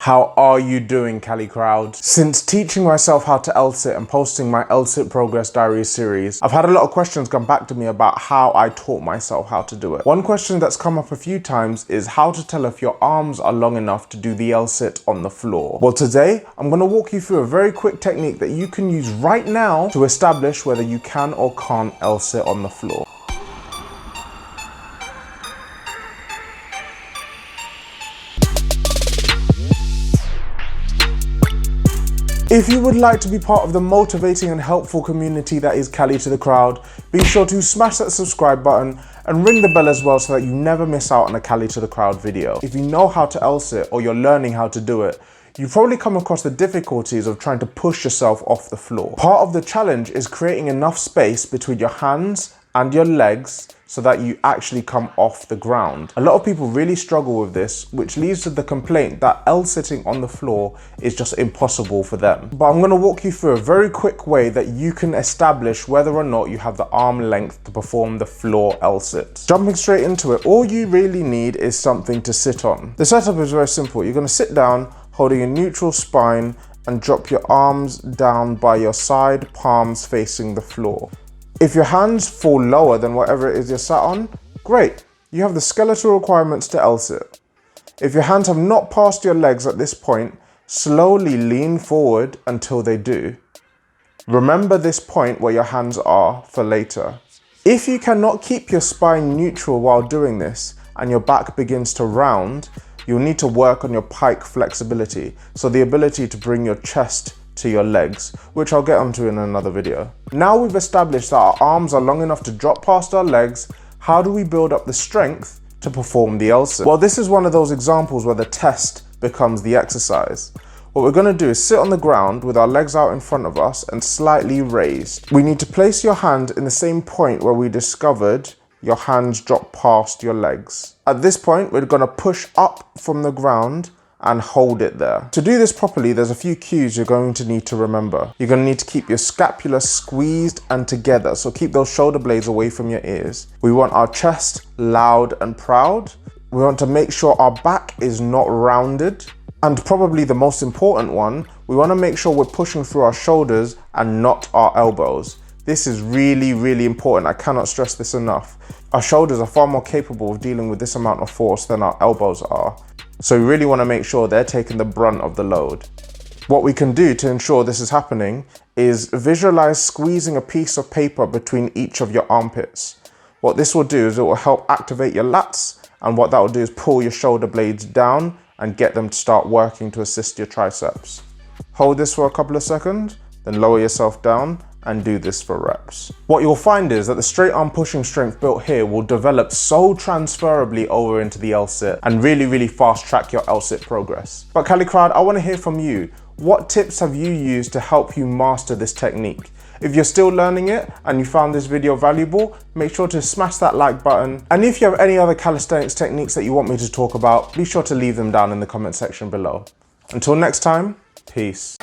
How are you doing, Cali Crowd? Since teaching myself how to L-sit and posting my L-sit progress diary series, I've had a lot of questions come back to me about how I taught myself how to do it. One question that's come up a few times is how to tell if your arms are long enough to do the L-sit on the floor. Well, today I'm going to walk you through a very quick technique that you can use right now to establish whether you can or can't L-sit on the floor. If you would like to be part of the motivating and helpful community that is Cali To The Crowd, be sure to smash that subscribe button and ring the bell as well so that you never miss out on a Cali To The Crowd video. If you know how to L-sit or you're learning how to do it, you've probably come across the difficulties of trying to push yourself off the floor. Part of the challenge is creating enough space between your hands and your legs so that you actually come off the ground. A lot of people really struggle with this, which leads to the complaint that L-sitting on the floor is just impossible for them. But I'm gonna walk you through a very quick way that you can establish whether or not you have the arm length to perform the floor L-sit. Jumping straight into it, all you really need is something to sit on. The setup is very simple. You're gonna sit down, holding a neutral spine, and drop your arms down by your side, palms facing the floor. If your hands fall lower than whatever it is you're sat on, great, you have the skeletal requirements to L-sit. If your hands have not passed your legs at this point, slowly lean forward until they do. Remember this point where your hands are for later. If you cannot keep your spine neutral while doing this and your back begins to round, you'll need to work on your pike flexibility, so the ability to bring your chest to your legs, which I'll get onto in another video. Now we've established that our arms are long enough to drop past our legs, how do we build up the strength to perform the L-sit? Well, this is one of those examples where the test becomes the exercise. What we're going to do is sit on the ground with our legs out in front of us and slightly raised. We need to place your hand in the same point where we discovered your hands drop past your legs. At this point, we're going to push up from the ground and hold it there. To do this properly, there's a few cues you're going to need to remember. You're going to need to keep your scapula squeezed and together, so keep those shoulder blades away from your ears. We want our chest loud and proud. We want to make sure our back is not rounded. And probably the most important one, we want to make sure we're pushing through our shoulders and not our elbows. This is really, really important. I cannot stress this enough. Our shoulders are far more capable of dealing with this amount of force than our elbows are. So we really want to make sure they're taking the brunt of the load. What we can do to ensure this is happening is visualize squeezing a piece of paper between each of your armpits. What this will do is it will help activate your lats, and what that will do is pull your shoulder blades down and get them to start working to assist your triceps. Hold this for a couple of seconds, then lower yourself down and do this for reps. What you'll find is that the straight arm pushing strength built here will develop so transferably over into the L-sit and really fast track your L-sit progress. But Cali Crowd, I want to hear from you. What tips have you used to help you master this technique? If you're still learning it and you found this video valuable, make sure to smash that like button. And if you have any other calisthenics techniques that you want me to talk about, be sure to leave them down in the comment section below. Until next time, peace.